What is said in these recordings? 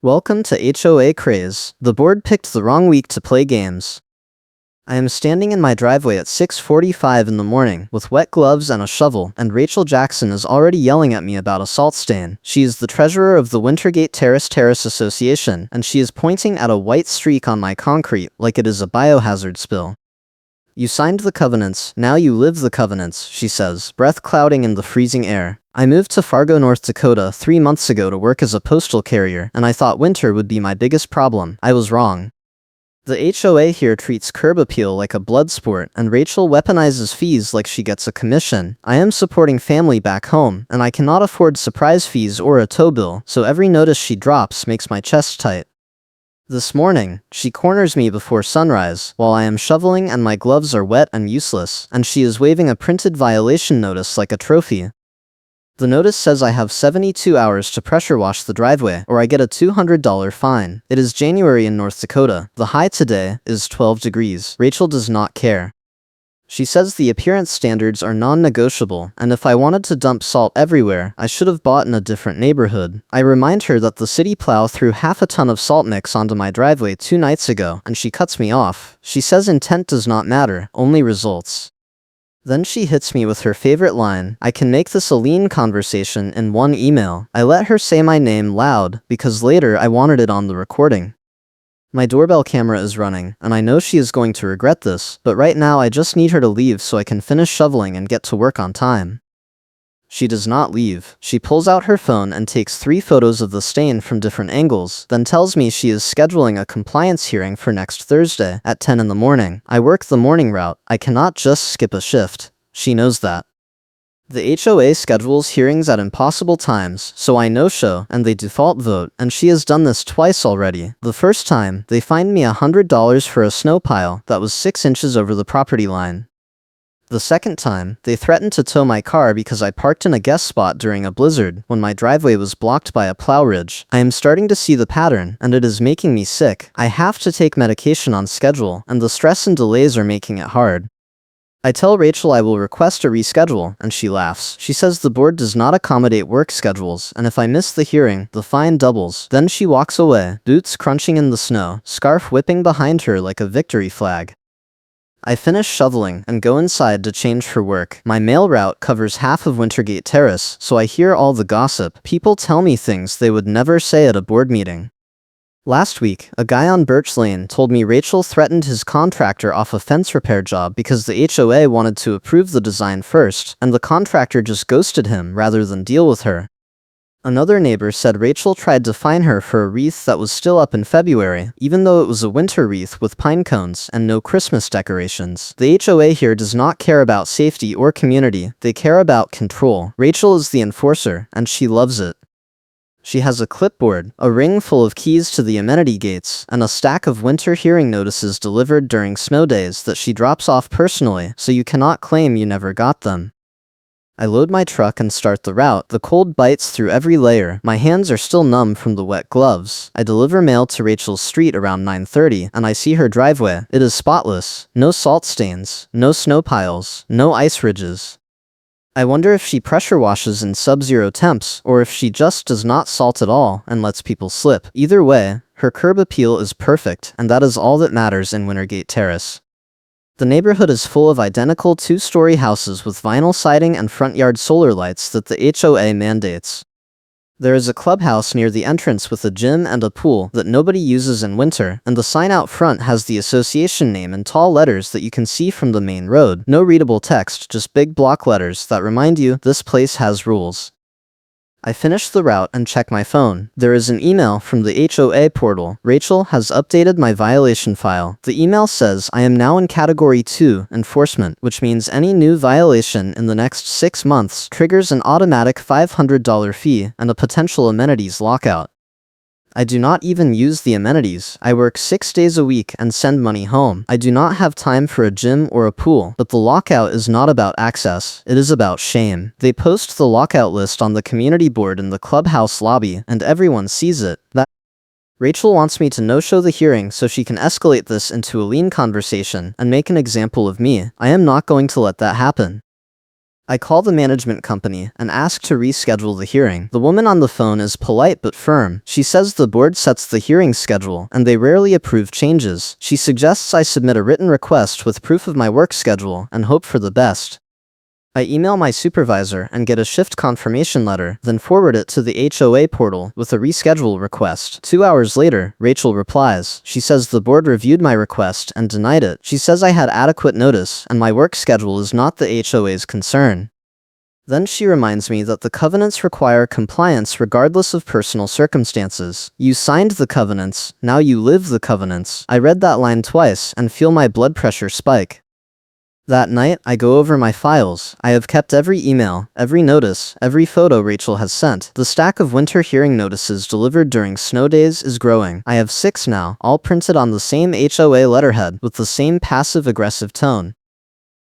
Welcome to HOA Craze. The board picked the wrong week to play games. I am standing in my driveway at 6:45 in the morning with wet gloves and a shovel, and Rachel Jackson is already yelling at me about a salt stain. She is the treasurer of the Wintergate Terrace Association, and she is pointing at a white streak on my concrete like it is a biohazard spill. You signed the covenants, now you live the covenants, she says, breath clouding in the freezing air. I moved to Fargo, North Dakota 3 months ago to work as a postal carrier, and I thought winter would be my biggest problem. I was wrong. The HOA here treats curb appeal like a blood sport, and Rachel weaponizes fees like she gets a commission. I am supporting family back home, and I cannot afford surprise fees or a tow bill, so every notice she drops makes my chest tight. This morning, she corners me before sunrise, while I am shoveling and my gloves are wet and useless, and she is waving a printed violation notice like a trophy. The notice says I have 72 hours to pressure wash the driveway, or I get a $200 fine. It is January in North Dakota. The high today is 12 degrees. Rachel does not care. She says the appearance standards are non-negotiable, and if I wanted to dump salt everywhere, I should have bought in a different neighborhood. I remind her that the city plow threw half a ton of salt mix onto my driveway 2 nights ago, and she cuts me off. She says intent does not matter, only results. Then she hits me with her favorite line, I can make this a lean conversation in one email. I let her say my name loud, because later I wanted it on the recording. My doorbell camera is running, and I know she is going to regret this, but right now I just need her to leave so I can finish shoveling and get to work on time. She does not leave. She pulls out her phone and takes 3 photos of the stain from different angles, then tells me she is scheduling a compliance hearing for next Thursday at 10 in the morning. I work the morning route. I cannot just skip a shift. She knows that. The HOA schedules hearings at impossible times, so I no-show, and they default vote, and she has done this twice already. The first time, they fined me $100 for a snow pile that was 6 inches over the property line. The second time, they threatened to tow my car because I parked in a guest spot during a blizzard, when my driveway was blocked by a plow ridge. I am starting to see the pattern, and it is making me sick. I have to take medication on schedule, and the stress and delays are making it hard. I tell Rachel I will request a reschedule, and she laughs. She says the board does not accommodate work schedules, and if I miss the hearing, the fine doubles. Then she walks away, boots crunching in the snow, scarf whipping behind her like a victory flag. I finish shoveling and go inside to change for work. My mail route covers half of Wintergate Terrace, so I hear all the gossip. People tell me things they would never say at a board meeting. Last week, a guy on Birch Lane told me Rachel threatened his contractor off a fence repair job because the HOA wanted to approve the design first, and the contractor just ghosted him rather than deal with her. Another neighbor said Rachel tried to fine her for a wreath that was still up in February, even though it was a winter wreath with pine cones and no Christmas decorations. The HOA here does not care about safety or community, they care about control. Rachel is the enforcer, and she loves it. She has a clipboard, a ring full of keys to the amenity gates, and a stack of winter hearing notices delivered during snow days that she drops off personally, so you cannot claim you never got them. I load my truck and start the route. The cold bites through every layer. My hands are still numb from the wet gloves. I deliver mail to Rachel's street around 9:30, and I see her driveway. It is spotless. No salt stains, no snow piles, no ice ridges. I wonder if she pressure washes in sub-zero temps, or if she just does not salt at all and lets people slip. Either way, her curb appeal is perfect, and that is all that matters in Wintergate Terrace. The neighborhood is full of identical 2-story houses with vinyl siding and front yard solar lights that the HOA mandates. There is a clubhouse near the entrance with a gym and a pool that nobody uses in winter, and the sign out front has the association name in tall letters that you can see from the main road. No readable text, just big block letters that remind you this place has rules. I finish the route and check my phone. There is an email from the HOA portal. Rachel has updated my violation file. The email says I am now in Category 2, Enforcement, which means any new violation in the next 6 months triggers an automatic $500 fee and a potential amenities lockout. I do not even use the amenities. I work 6 days a week and send money home. I do not have time for a gym or a pool, but the lockout is not about access, it is about shame. They post the lockout list on the community board in the clubhouse lobby, and everyone sees it. Rachel wants me to no-show the hearing so she can escalate this into a lean conversation and make an example of me. I am not going to let that happen. I call the management company and ask to reschedule the hearing. The woman on the phone is polite but firm. She says the board sets the hearing schedule and they rarely approve changes. She suggests I submit a written request with proof of my work schedule and hope for the best. I email my supervisor and get a shift confirmation letter, then forward it to the HOA portal with a reschedule request. 2 hours later, Rachel replies. She says the board reviewed my request and denied it. She says I had adequate notice and my work schedule is not the HOA's concern. Then she reminds me that the covenants require compliance regardless of personal circumstances. You signed the covenants, now you live the covenants. I read that line twice and feel my blood pressure spike. That night, I go over my files. I have kept every email, every notice, every photo Rachel has sent. The stack of winter hearing notices delivered during snow days is growing. I have 6 now, all printed on the same HOA letterhead with the same passive-aggressive tone.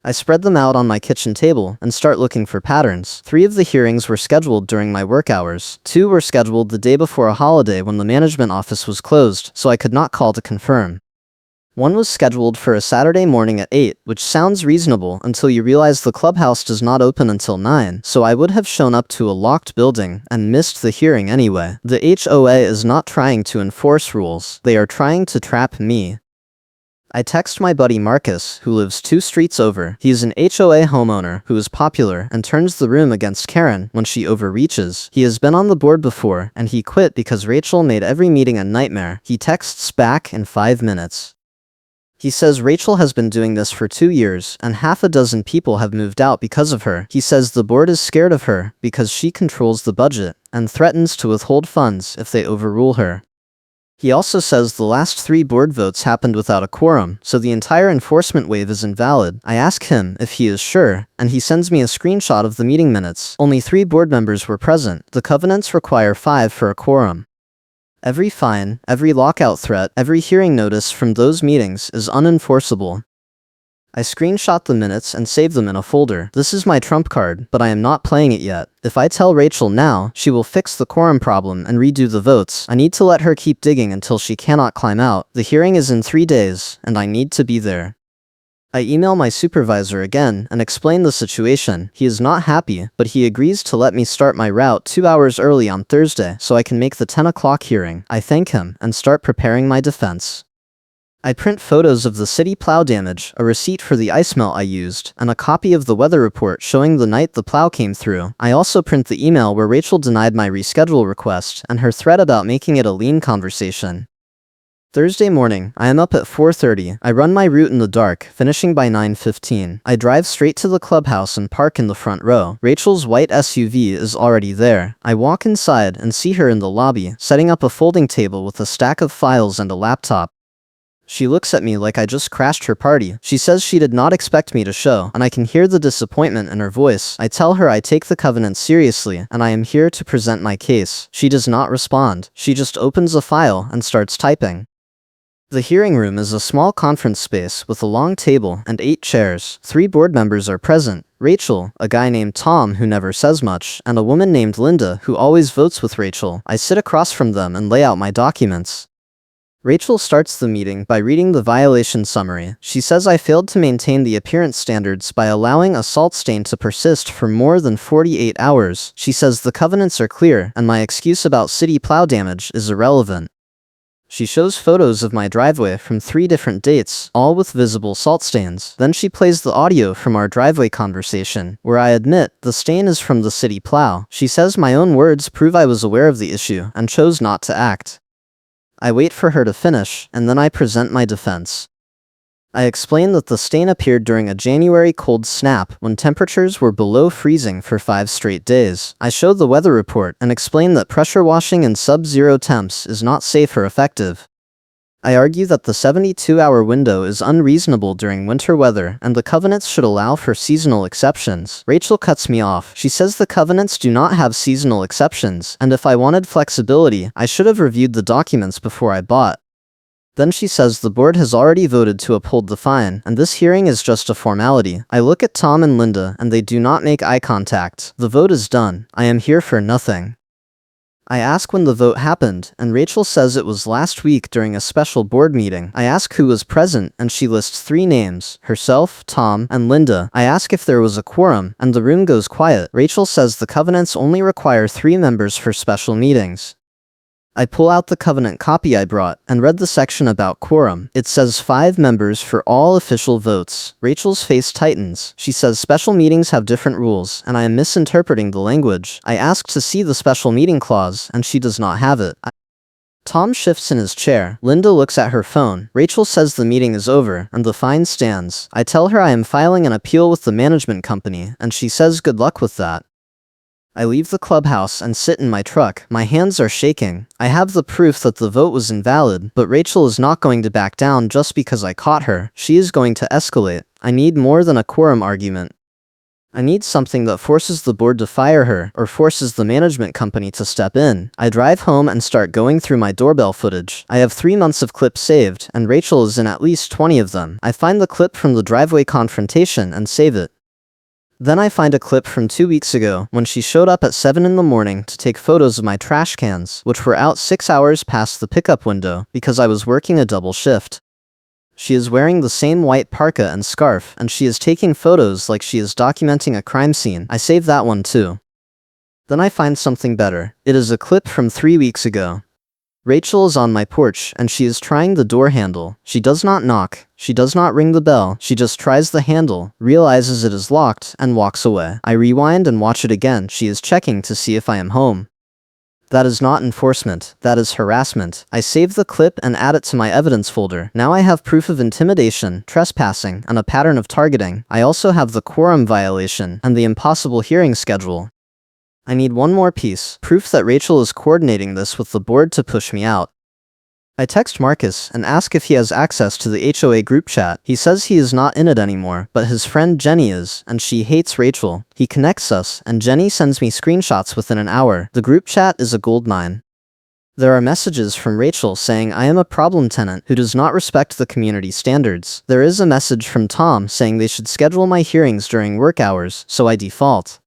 I spread them out on my kitchen table and start looking for patterns. 3 of the hearings were scheduled during my work hours. 2 were scheduled the day before a holiday when the management office was closed, so I could not call to confirm. 1 was scheduled for a Saturday morning at 8, which sounds reasonable until you realize the clubhouse does not open until 9, so I would have shown up to a locked building and missed the hearing anyway. The HOA is not trying to enforce rules, they are trying to trap me. I text my buddy Marcus, who lives 2 streets over. He is an HOA homeowner who is popular and turns the room against Karen when she overreaches. He has been on the board before, and he quit because Rachel made every meeting a nightmare. He texts back in 5 minutes. He says Rachel has been doing this for 2 years, and half a dozen people have moved out because of her. He says the board is scared of her because she controls the budget, and threatens to withhold funds if they overrule her. He also says the last 3 board votes happened without a quorum, so the entire enforcement wave is invalid. I ask him if he is sure, and he sends me a screenshot of the meeting minutes. Only 3 board members were present. The covenants require 5 for a quorum. Every fine, every lockout threat, every hearing notice from those meetings is unenforceable. I screenshot the minutes and save them in a folder. This is my trump card, but I am not playing it yet. If I tell Rachel now, she will fix the quorum problem and redo the votes. I need to let her keep digging until she cannot climb out. The hearing is in 3 days, and I need to be there. I email my supervisor again and explain the situation. He is not happy, but he agrees to let me start my route 2 hours early on Thursday so I can make the 10 o'clock hearing. I thank him and start preparing my defense. I print photos of the city plow damage, a receipt for the ice melt I used, and a copy of the weather report showing the night the plow came through. I also print the email where Rachel denied my reschedule request and her threat about making it a lean conversation. Thursday morning, I am up at 4:30. I run my route in the dark, finishing by 9:15. I drive straight to the clubhouse and park in the front row. Rachel's white SUV is already there. I walk inside and see her in the lobby, setting up a folding table with a stack of files and a laptop. She looks at me like I just crashed her party. She says she did not expect me to show, and I can hear the disappointment in her voice. I tell her I take the covenant seriously, and I am here to present my case. She does not respond. She just opens a file and starts typing. The hearing room is a small conference space with a long table and 8 chairs. 3 board members are present. Rachel, a guy named Tom who never says much, and a woman named Linda who always votes with Rachel. I sit across from them and lay out my documents. Rachel starts the meeting by reading the violation summary. She says I failed to maintain the appearance standards by allowing a salt stain to persist for more than 48 hours. She says the covenants are clear, and my excuse about city plow damage is irrelevant. She shows photos of my driveway from 3 different dates, all with visible salt stains. Then she plays the audio from our driveway conversation, where I admit the stain is from the city plow. She says my own words prove I was aware of the issue and chose not to act. I wait for her to finish, and then I present my defense. I explain that the stain appeared during a January cold snap when temperatures were below freezing for 5 straight days. I show the weather report and explain that pressure washing in sub-zero temps is not safe or effective. I argue that the 72-hour window is unreasonable during winter weather and the covenants should allow for seasonal exceptions. Rachel cuts me off. She says the covenants do not have seasonal exceptions, and if I wanted flexibility, I should have reviewed the documents before I bought. Then she says the board has already voted to uphold the fine, and this hearing is just a formality. I look at Tom and Linda, and they do not make eye contact. The vote is done. I am here for nothing. I ask when the vote happened, and Rachel says it was last week during a special board meeting. I ask who was present, and she lists 3 names: herself, Tom, and Linda. I ask if there was a quorum, and the room goes quiet. Rachel says the covenants only require 3 members for special meetings. I pull out the covenant copy I brought, and read the section about quorum. It says 5 members for all official votes. Rachel's face tightens. She says special meetings have different rules, and I am misinterpreting the language. I ask to see the special meeting clause, and she does not have it. Tom shifts in his chair. Linda looks at her phone. Rachel says the meeting is over, and the fine stands. I tell her I am filing an appeal with the management company, and she says good luck with that. I leave the clubhouse and sit in my truck. My hands are shaking. I have the proof that the vote was invalid, but Rachel is not going to back down just because I caught her. She is going to escalate. I need more than a quorum argument. I need something that forces the board to fire her, or forces the management company to step in. I drive home and start going through my doorbell footage. I have 3 months of clips saved, and Rachel is in at least 20 of them. I find the clip from the driveway confrontation and save it. Then I find a clip from 2 weeks ago, when she showed up at 7 in the morning to take photos of my trash cans, which were out 6 hours past the pickup window, because I was working a double shift. She is wearing the same white parka and scarf, and she is taking photos like she is documenting a crime scene. I save that one too. Then I find something better. It is a clip from 3 weeks ago. Rachel is on my porch, and she is trying the door handle. She does not knock. She does not ring the bell. She just tries the handle, realizes it is locked, and walks away. I rewind and watch it again. She is checking to see if I am home. That is not enforcement. That is harassment. I save the clip and add it to my evidence folder. Now I have proof of intimidation, trespassing, and a pattern of targeting. I also have the quorum violation and the impossible hearing schedule. I need one more piece, proof that Rachel is coordinating this with the board to push me out. I text Marcus and ask if he has access to the HOA group chat. He says he is not in it anymore, but his friend Jenny is, and she hates Rachel. He connects us, and Jenny sends me screenshots within an hour. The group chat is a goldmine. There are messages from Rachel saying I am a problem tenant who does not respect the community standards. There is a message from Tom saying they should schedule my hearings during work hours, so I default.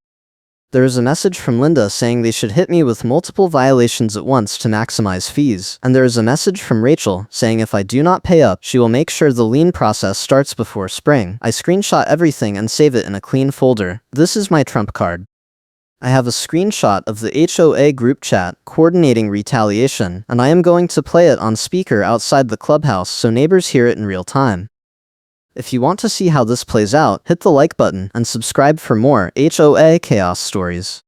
There is a message from Linda saying they should hit me with multiple violations at once to maximize fees. And there is a message from Rachel saying if I do not pay up, she will make sure the lien process starts before spring. I screenshot everything and save it in a clean folder. This is my trump card. I have a screenshot of the HOA group chat coordinating retaliation, and I am going to play it on speaker outside the clubhouse so neighbors hear it in real time. If you want to see how this plays out, hit the like button and subscribe for more HOA chaos stories.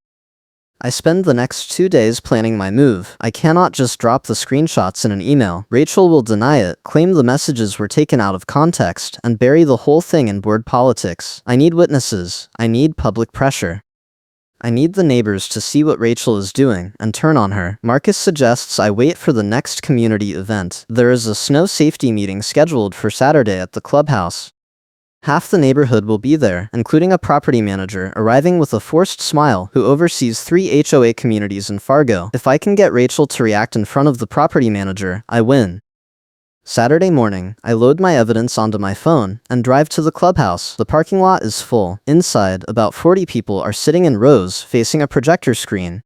I spend the next 2 days planning my move. I cannot just drop the screenshots in an email. Rachel will deny it, claim the messages were taken out of context, and bury the whole thing in board politics. I need witnesses. I need public pressure. I need the neighbors to see what Rachel is doing and turn on her. Marcus suggests I wait for the next community event. There is a snow safety meeting scheduled for Saturday at the clubhouse. Half the neighborhood will be there, including a property manager arriving with a forced smile who oversees 3 HOA communities in Fargo. If I can get Rachel to react in front of the property manager, I win. Saturday morning, I load my evidence onto my phone and drive to the clubhouse. The parking lot is full. Inside, about 40 people are sitting in rows facing a projector screen.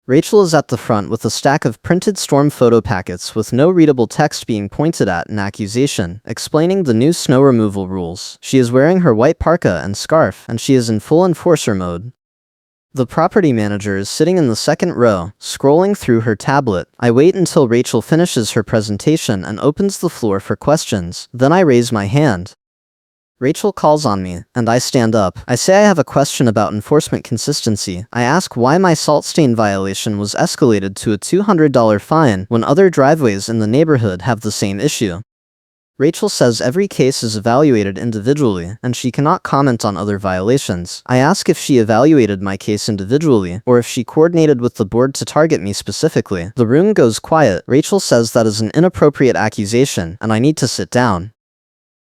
Rachel is at the front with a stack of printed storm photo packets with no readable text being pointed at an accusation, explaining the new snow removal rules. She is wearing her white parka and scarf, and she is in full enforcer mode. The property manager is sitting in the second row, scrolling through her tablet. I wait until Rachel finishes her presentation and opens the floor for questions. Then I raise my hand. Rachel calls on me, and I stand up. I say I have a question about enforcement consistency. I ask why my salt stain violation was escalated to a $200 fine when other driveways in the neighborhood have the same issue. Rachel says every case is evaluated individually, and she cannot comment on other violations. I ask if she evaluated my case individually, or if she coordinated with the board to target me specifically. The room goes quiet. Rachel says that is an inappropriate accusation, and I need to sit down.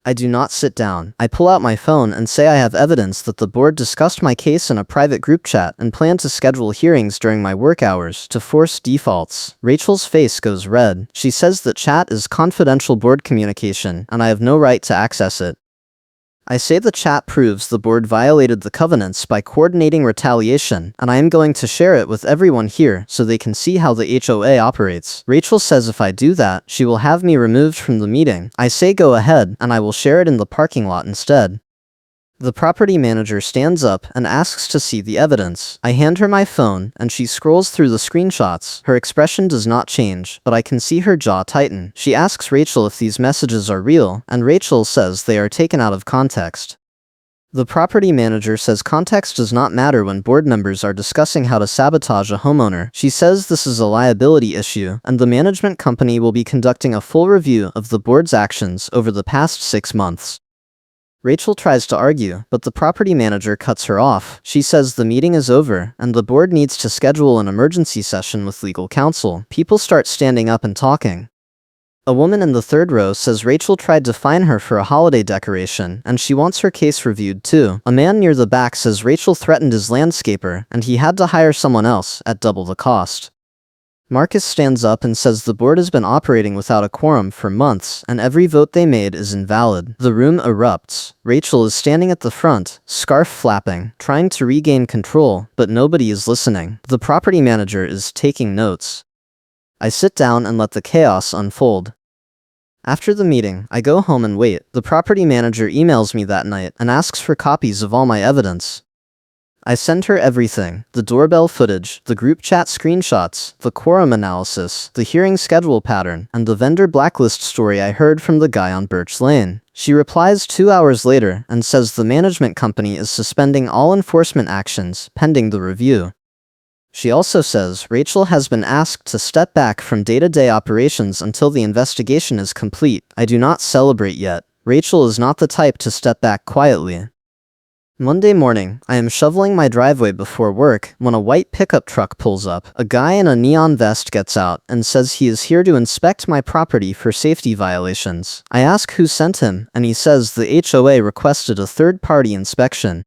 I do not sit down. I pull out my phone and say I have evidence that the board discussed my case in a private group chat and plan to schedule hearings during my work hours to force defaults. Rachel's face goes red. She says that chat is confidential board communication and I have no right to access it. I say the chat proves the board violated the covenants by coordinating retaliation, and I am going to share it with everyone here so they can see how the HOA operates. Rachel says if I do that, she will have me removed from the meeting. I say go ahead, and I will share it in the parking lot instead. The property manager stands up and asks to see the evidence. I hand her my phone, and she scrolls through the screenshots. Her expression does not change, but I can see her jaw tighten. She asks Rachel if these messages are real, and Rachel says they are taken out of context. The property manager says context does not matter when board members are discussing how to sabotage a homeowner. She says this is a liability issue, and the management company will be conducting a full review of the board's actions over the past 6 months. Rachel tries to argue, but the property manager cuts her off. She says the meeting is over, and the board needs to schedule an emergency session with legal counsel. People start standing up and talking. A woman in the third row says Rachel tried to fine her for a holiday decoration, and she wants her case reviewed too. A man near the back says Rachel threatened his landscaper, and he had to hire someone else at double the cost. Marcus stands up and says the board has been operating without a quorum for months, and every vote they made is invalid. The room erupts. Rachel is standing at the front, scarf flapping, trying to regain control, but nobody is listening. The property manager is taking notes. I sit down and let the chaos unfold. After the meeting, I go home and wait. The property manager emails me that night and asks for copies of all my evidence. I send her everything: the doorbell footage, the group chat screenshots, the quorum analysis, the hearing schedule pattern, and the vendor blacklist story I heard from the guy on Birch Lane. She replies 2 hours later and says the management company is suspending all enforcement actions pending the review. She also says Rachel has been asked to step back from day-to-day operations until the investigation is complete. I do not celebrate yet. Rachel is not the type to step back quietly. Monday morning, I am shoveling my driveway before work when a white pickup truck pulls up. A guy in a neon vest gets out and says he is here to inspect my property for safety violations. I ask who sent him, and he says the HOA requested a third-party inspection.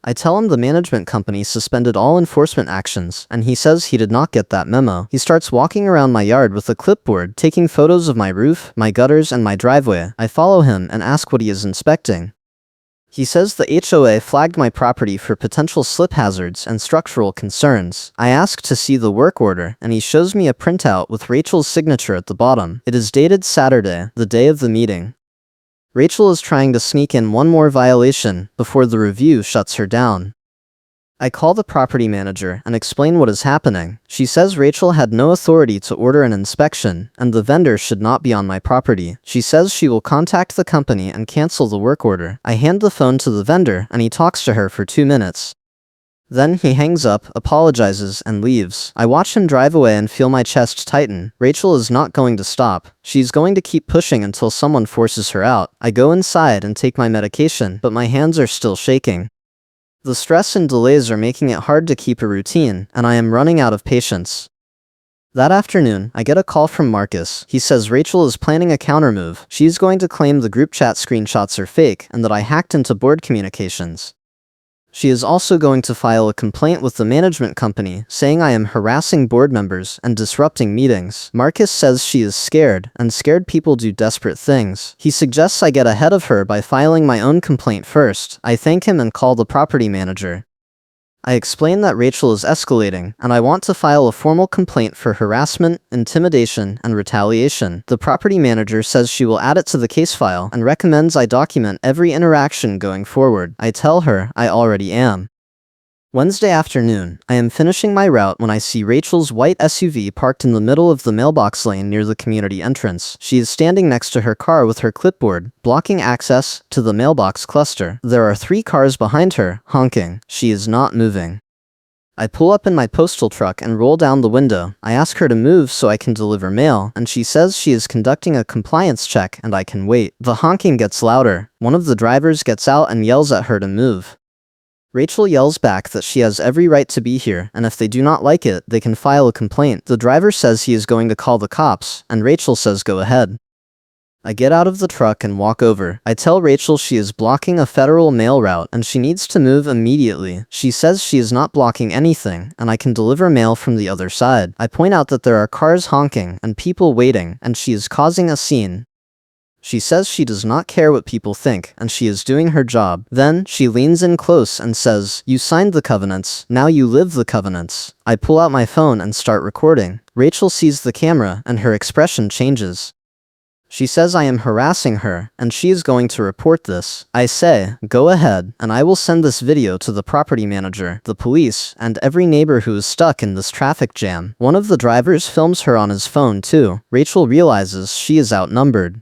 I tell him the management company suspended all enforcement actions, and he says he did not get that memo. He starts walking around my yard with a clipboard, taking photos of my roof, my gutters, and my driveway. I follow him and ask what he is inspecting. He says the HOA flagged my property for potential slip hazards and structural concerns. I ask to see the work order, and he shows me a printout with Rachel's signature at the bottom. It is dated Saturday, the day of the meeting. Rachel is trying to sneak in one more violation before the review shuts her down. I call the property manager and explain what is happening. She says Rachel had no authority to order an inspection, and the vendor should not be on my property. She says she will contact the company and cancel the work order. I hand the phone to the vendor, and he talks to her for 2 minutes. Then he hangs up, apologizes, and leaves. I watch him drive away and feel my chest tighten. Rachel is not going to stop. She's going to keep pushing until someone forces her out. I go inside and take my medication, but my hands are still shaking. The stress and delays are making it hard to keep a routine, and I am running out of patience. That afternoon, I get a call from Marcus. He says Rachel is planning a countermove. She's going to claim the group chat screenshots are fake and that I hacked into board communications. She is also going to file a complaint with the management company, saying I am harassing board members and disrupting meetings. Marcus says she is scared, and scared people do desperate things. He suggests I get ahead of her by filing my own complaint first. I thank him and call the property manager. I explain that Rachel is escalating, and I want to file a formal complaint for harassment, intimidation, and retaliation. The property manager says she will add it to the case file and recommends I document every interaction going forward. I tell her I already am. Wednesday afternoon, I am finishing my route when I see Rachel's white SUV parked in the middle of the mailbox lane near the community entrance. She is standing next to her car with her clipboard, blocking access to the mailbox cluster. There are 3 cars behind her, honking. She is not moving. I pull up in my postal truck and roll down the window. I ask her to move so I can deliver mail, and she says she is conducting a compliance check and I can wait. The honking gets louder. One of the drivers gets out and yells at her to move. Rachel yells back that she has every right to be here, and if they do not like it, they can file a complaint. The driver says he is going to call the cops, and Rachel says go ahead. I get out of the truck and walk over. I tell Rachel she is blocking a federal mail route, and she needs to move immediately. She says she is not blocking anything, and I can deliver mail from the other side. I point out that there are cars honking and people waiting, and she is causing a scene. She says she does not care what people think, and she is doing her job. Then, she leans in close and says, "You signed the covenants, now you live the covenants." I pull out my phone and start recording. Rachel sees the camera, and her expression changes. She says I am harassing her, and she is going to report this. I say, "Go ahead, and I will send this video to the property manager, the police, and every neighbor who is stuck in this traffic jam." One of the drivers films her on his phone too. Rachel realizes she is outnumbered.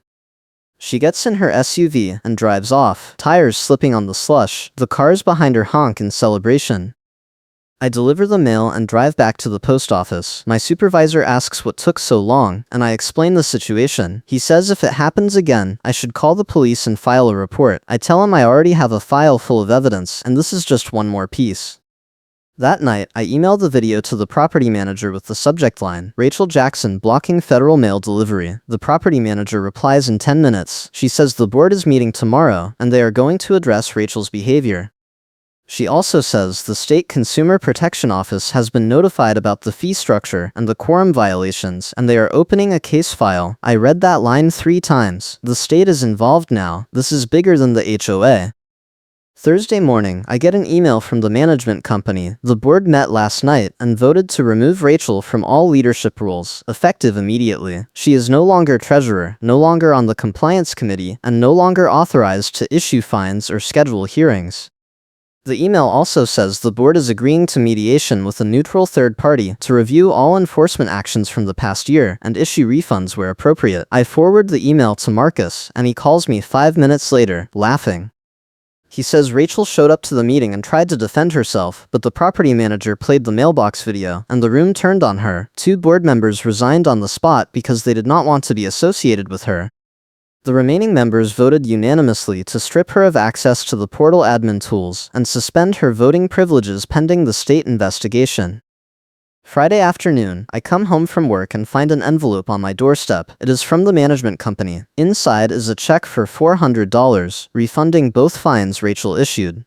She gets in her SUV and drives off, tires slipping on the slush. The cars behind her honk in celebration. I deliver the mail and drive back to the post office. My supervisor asks what took so long, and I explain the situation. He says if it happens again, I should call the police and file a report. I tell him I already have a file full of evidence, and this is just one more piece. That night, I emailed the video to the property manager with the subject line, "Rachel Jackson blocking federal mail delivery." The property manager replies in 10 minutes. She says the board is meeting tomorrow, and they are going to address Rachel's behavior. She also says the State Consumer Protection Office has been notified about the fee structure and the quorum violations, and they are opening a case file. I read that line 3 times. The state is involved now. This is bigger than the HOA. Thursday morning, I get an email from the management company. The board met last night and voted to remove Rachel from all leadership roles, effective immediately. She is no longer treasurer, no longer on the compliance committee, and no longer authorized to issue fines or schedule hearings. The email also says the board is agreeing to mediation with a neutral third party to review all enforcement actions from the past year and issue refunds where appropriate. I forward the email to Marcus, and he calls me 5 minutes later, laughing. He says Rachel showed up to the meeting and tried to defend herself, but the property manager played the mailbox video, and the room turned on her. 2 board members resigned on the spot because they did not want to be associated with her. The remaining members voted unanimously to strip her of access to the portal admin tools and suspend her voting privileges pending the state investigation. Friday afternoon, I come home from work and find an envelope on my doorstep. It is from the management company. Inside is a check for $400, refunding both fines Rachel issued.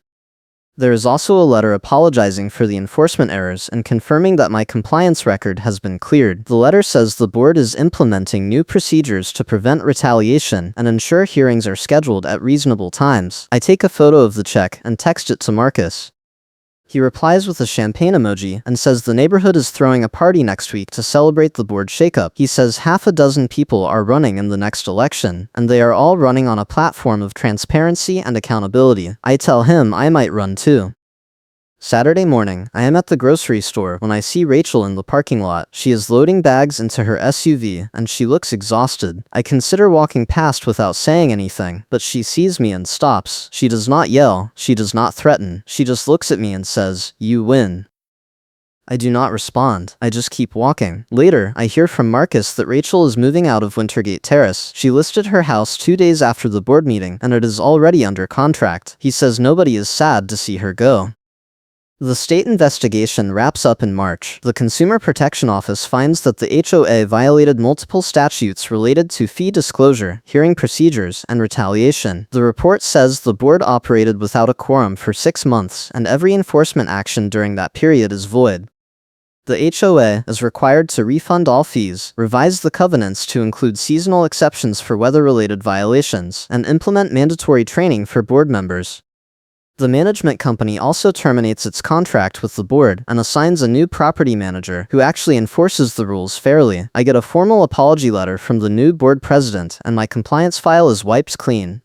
There is also a letter apologizing for the enforcement errors and confirming that my compliance record has been cleared. The letter says the board is implementing new procedures to prevent retaliation and ensure hearings are scheduled at reasonable times. I take a photo of the check and text it to Marcus. He replies with a champagne emoji and says the neighborhood is throwing a party next week to celebrate the board shakeup. He says half a dozen people are running in the next election, and they are all running on a platform of transparency and accountability. I tell him I might run too. Saturday morning, I am at the grocery store when I see Rachel in the parking lot. She is loading bags into her SUV, and she looks exhausted. I consider walking past without saying anything, but she sees me and stops. She does not yell. She does not threaten. She just looks at me and says, "You win." I do not respond. I just keep walking. Later, I hear from Marcus that Rachel is moving out of Wintergate Terrace. She listed her house 2 days after the board meeting, and it is already under contract. He says nobody is sad to see her go. The state investigation wraps up in March. The Consumer Protection Office finds that the HOA violated multiple statutes related to fee disclosure, hearing procedures, and retaliation. The report says the board operated without a quorum for 6 months, and every enforcement action during that period is void. The HOA is required to refund all fees, revise the covenants to include seasonal exceptions for weather-related violations, and implement mandatory training for board members. The management company also terminates its contract with the board and assigns a new property manager who actually enforces the rules fairly. I get a formal apology letter from the new board president, and my compliance file is wiped clean.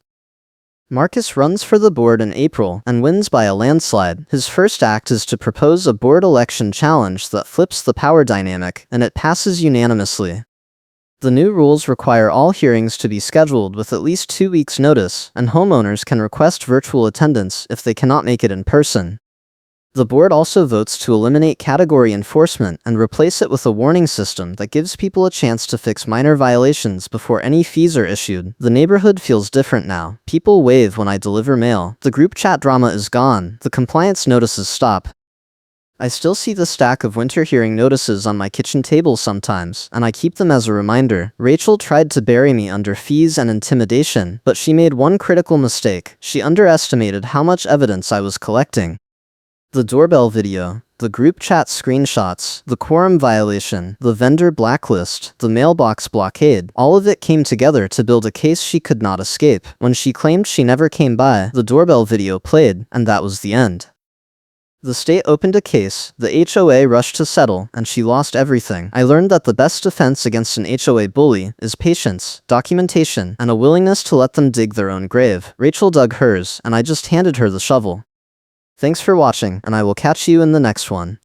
Marcus runs for the board in April and wins by a landslide. His first act is to propose a board election challenge that flips the power dynamic, and it passes unanimously. The new rules require all hearings to be scheduled with at least 2 weeks' notice, and homeowners can request virtual attendance if they cannot make it in person. The board also votes to eliminate category enforcement and replace it with a warning system that gives people a chance to fix minor violations before any fees are issued. The neighborhood feels different now. People wave when I deliver mail. The group chat drama is gone. The compliance notices stop. I still see the stack of winter hearing notices on my kitchen table sometimes, and I keep them as a reminder. Rachel tried to bury me under fees and intimidation, but she made one critical mistake. She underestimated how much evidence I was collecting. The doorbell video. the group chat screenshots, the quorum violation, the vendor blacklist, the mailbox blockade, all of it came together to build a case she could not escape. When she claimed she never came by, the doorbell video played, and that was the end. The state opened a case, the HOA rushed to settle, and she lost everything. I learned that the best defense against an HOA bully is patience, documentation, and a willingness to let them dig their own grave. Rachel dug hers, and I just handed her the shovel. Thanks for watching, and I will catch you in the next one.